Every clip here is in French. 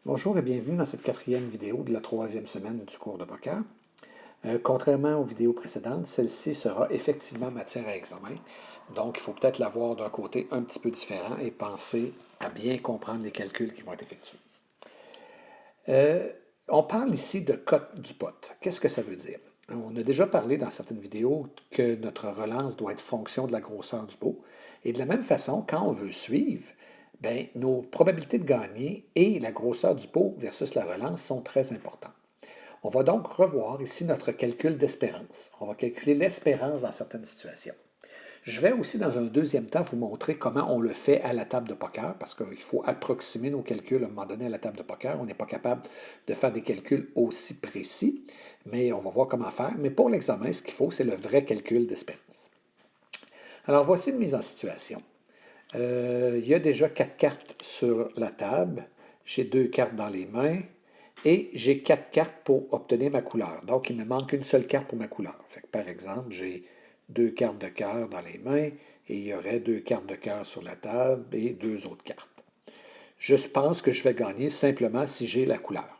Bonjour et bienvenue dans cette quatrième vidéo de la troisième semaine du cours de poker. Contrairement aux vidéos précédentes, celle-ci sera effectivement matière à examen. Donc, il faut peut-être la voir d'un côté un petit peu différent et penser à bien comprendre les calculs qui vont être effectués. On parle ici de cote du pot. Qu'est-ce que ça veut dire? On a déjà parlé dans certaines vidéos que notre relance doit être fonction de la grosseur du pot. Et de la même façon, quand on veut suivre, bien, nos probabilités de gagner et la grosseur du pot versus la relance sont très importantes. On va donc revoir ici notre calcul d'espérance. On va calculer l'espérance dans certaines situations. Je vais aussi, dans un deuxième temps, vous montrer comment on le fait à la table de poker, parce qu'il faut approximer nos calculs à un moment donné à la table de poker. On n'est pas capable de faire des calculs aussi précis, mais on va voir comment faire. Mais pour l'examen, ce qu'il faut, c'est le vrai calcul d'espérance. Alors, voici une mise en situation. Il y a déjà 4 cartes sur la table. J'ai 2 cartes dans les mains et j'ai 4 cartes pour obtenir ma couleur. Donc, il me manque une seule carte pour ma couleur. Fait que, par exemple, j'ai 2 cartes de cœur dans les mains et il y aurait 2 cartes de cœur sur la table et 2 autres cartes. Je pense que je vais gagner simplement si j'ai la couleur.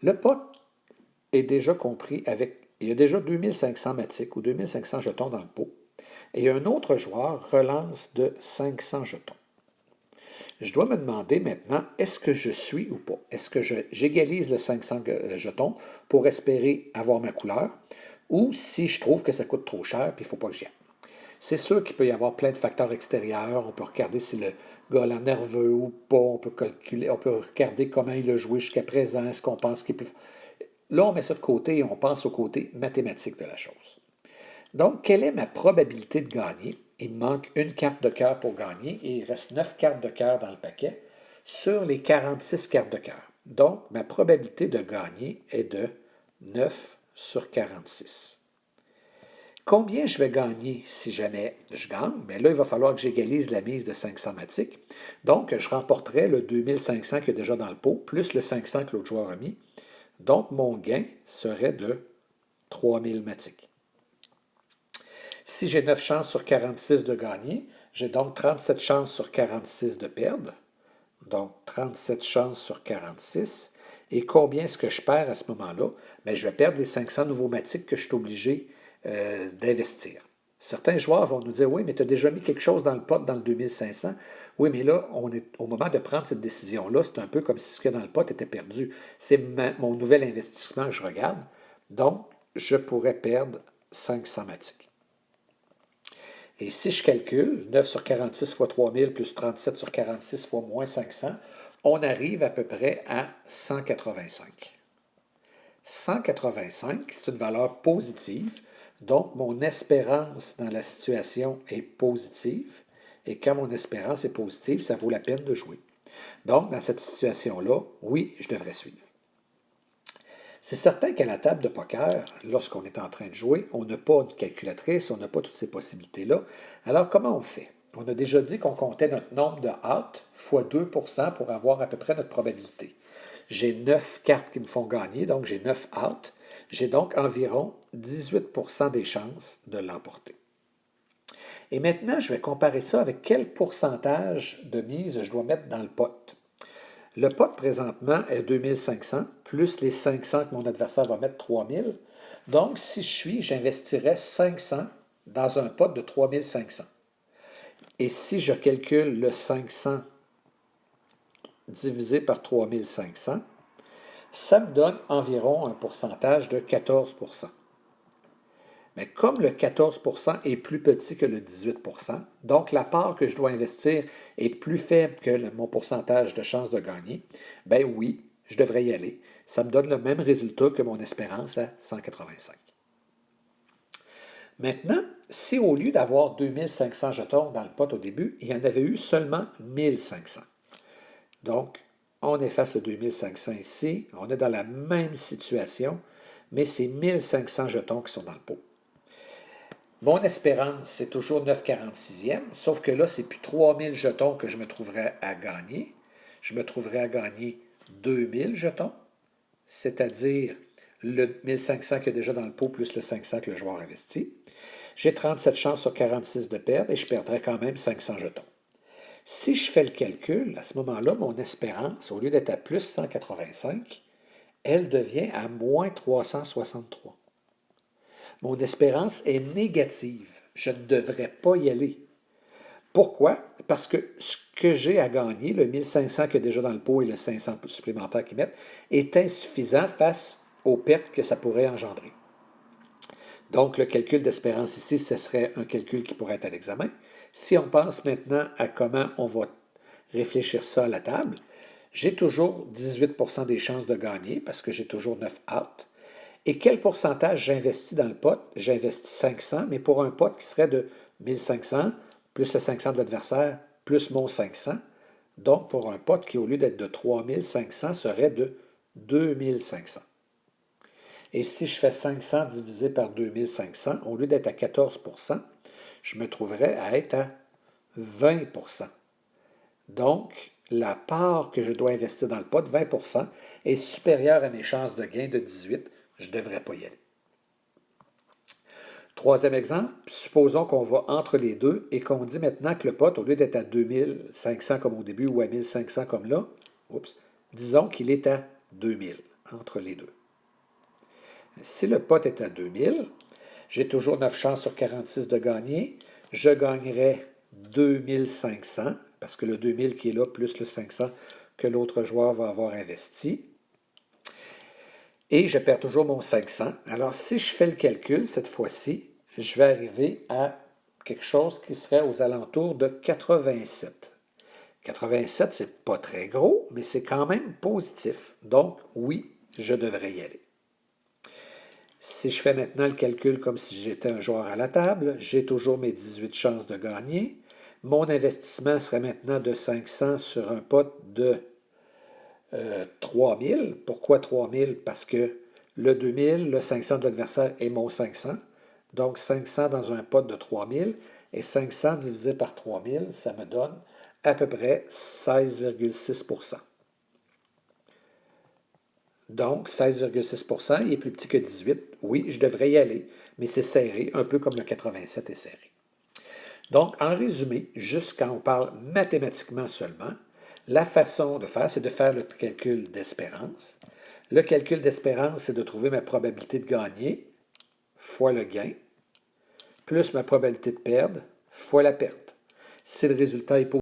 Le pot est déjà compris avec... Il y a déjà 2500 matiques ou 2500 jetons dans le pot. Et un autre joueur relance de 500 jetons. Je dois me demander maintenant, est-ce que je suis ou pas? Est-ce que j'égalise le 500 jetons pour espérer avoir ma couleur? Ou si je trouve que ça coûte trop cher, puis il ne faut pas que j'y aille. C'est sûr qu'il peut y avoir plein de facteurs extérieurs. On peut regarder si le gars est nerveux ou pas. On peut calculer, on peut regarder comment il a joué jusqu'à présent. Est-ce qu'on pense qu'il peut... Là, on met ça de côté et on pense au côté mathématique de la chose. Donc, quelle est ma probabilité de gagner? Il me manque une carte de cœur pour gagner et il reste 9 cartes de cœur dans le paquet sur les 46 cartes de cœur. Donc, ma probabilité de gagner est de 9 sur 46. Combien je vais gagner si jamais je gagne? Bien là, il va falloir que j'égalise la mise de 500 matiques. Donc, je remporterai le 2500 qui est déjà dans le pot, plus le 500 que l'autre joueur a mis. Donc, mon gain serait de 3000 matiques. Si j'ai 9 chances sur 46 de gagner, j'ai donc 37 chances sur 46 de perdre. Donc 37 chances sur 46. Et combien est-ce que je perds à ce moment-là? Bien, je vais perdre les 500 nouveaux matiques que je suis obligé d'investir. Certains joueurs vont nous dire, oui, mais tu as déjà mis quelque chose dans le pot dans le 2500. Oui, mais là, on est au moment de prendre cette décision-là, c'est un peu comme si ce qu'il y a dans le pot était perdu. C'est mon nouvel investissement que je regarde. Donc, je pourrais perdre 500 matiques. Et si je calcule 9 sur 46 fois 3000 plus 37 sur 46 fois moins 500, on arrive à peu près à 185. 185, c'est une valeur positive, donc mon espérance dans la situation est positive. Et quand mon espérance est positive, ça vaut la peine de jouer. Donc, dans cette situation-là, oui, je devrais suivre. C'est certain qu'à la table de poker, lorsqu'on est en train de jouer, on n'a pas de calculatrice, on n'a pas toutes ces possibilités-là. Alors, comment on fait? On a déjà dit qu'on comptait notre nombre de outs fois 2 pour avoir à peu près notre probabilité. J'ai 9 cartes qui me font gagner, donc j'ai 9 outs. J'ai donc environ 18 des chances de l'emporter. Et maintenant, je vais comparer ça avec quel pourcentage de mise je dois mettre dans le pot. Le pot présentement est 2500, plus les 500 que mon adversaire va mettre 3000. Donc, si j'investirais 500 dans un pot de 3500. Et si je calcule le 500 divisé par 3500, ça me donne environ un pourcentage de 14 %. Mais comme le 14 % est plus petit que le 18 %, donc la part que je dois investir est plus faible que mon pourcentage de chance de gagner, ben oui, je devrais y aller. Ça me donne le même résultat que mon espérance à 185. Maintenant, si au lieu d'avoir 2500 jetons dans le pot au début, il y en avait eu seulement 1500. Donc, on efface le 2500 ici, on est dans la même situation, mais c'est 1500 jetons qui sont dans le pot. Mon espérance, c'est toujours 9,46e, sauf que là, c'est plus 3000 jetons que je me trouverais à gagner. Je me trouverais à gagner 2000 jetons, c'est-à-dire le 1500 qu'il y a déjà dans le pot plus le 500 que le joueur investit. J'ai 37 chances sur 46 de perdre et je perdrais quand même 500 jetons. Si je fais le calcul, à ce moment-là, mon espérance, au lieu d'être à plus 185, elle devient à moins 363. Mon espérance est négative. Je ne devrais pas y aller. Pourquoi? Parce que ce que j'ai à gagner, le 1500 qu'il y a déjà dans le pot et le 500 supplémentaires qu'ils mettent, est insuffisant face aux pertes que ça pourrait engendrer. Donc, le calcul d'espérance ici, ce serait un calcul qui pourrait être à l'examen. Si on pense maintenant à comment on va réfléchir ça à la table, j'ai toujours 18% des chances de gagner parce que j'ai toujours 9 out. Et quel pourcentage j'investis dans le pot? J'investis 500, mais pour un pot qui serait de 1500, plus le 500 de l'adversaire, plus mon 500. Donc, pour un pot qui, au lieu d'être de 3500, serait de 2500. Et si je fais 500 divisé par 2500, au lieu d'être à 14%, je me trouverais à être à 20%. Donc, la part que je dois investir dans le pot, 20%, est supérieure à mes chances de gain de 18. Je ne devrais pas y aller. Troisième exemple, supposons qu'on va entre les deux et qu'on dit maintenant que le pot, au lieu d'être à 2500 comme au début ou à 1500 comme là, disons qu'il est à 2000 entre les deux. Si le pot est à 2000, j'ai toujours 9 chances sur 46 de gagner. Je gagnerai 2500, parce que le 2000 qui est là, plus le 500 que l'autre joueur va avoir investi. Et je perds toujours mon 500. Alors, si je fais le calcul, cette fois-ci, je vais arriver à quelque chose qui serait aux alentours de 87. 87, c'est pas très gros, mais c'est quand même positif. Donc, oui, je devrais y aller. Si je fais maintenant le calcul comme si j'étais un joueur à la table, j'ai toujours mes 18 chances de gagner. Mon investissement serait maintenant de 500 sur un pot de 3000. Pourquoi 3000? Parce que le 2000, le 500 de l'adversaire est mon 500. Donc 500 dans un pot de 3000 et 500 divisé par 3000, ça me donne à peu près 16,6%. Donc, 16,6%, il est plus petit que 18. Oui, je devrais y aller, mais c'est serré, un peu comme le 87 est serré. Donc, en résumé, juste quand on parle mathématiquement seulement, la façon de faire, c'est de faire le calcul d'espérance. Le calcul d'espérance, c'est de trouver ma probabilité de gagner fois le gain, plus ma probabilité de perdre fois la perte. Si le résultat est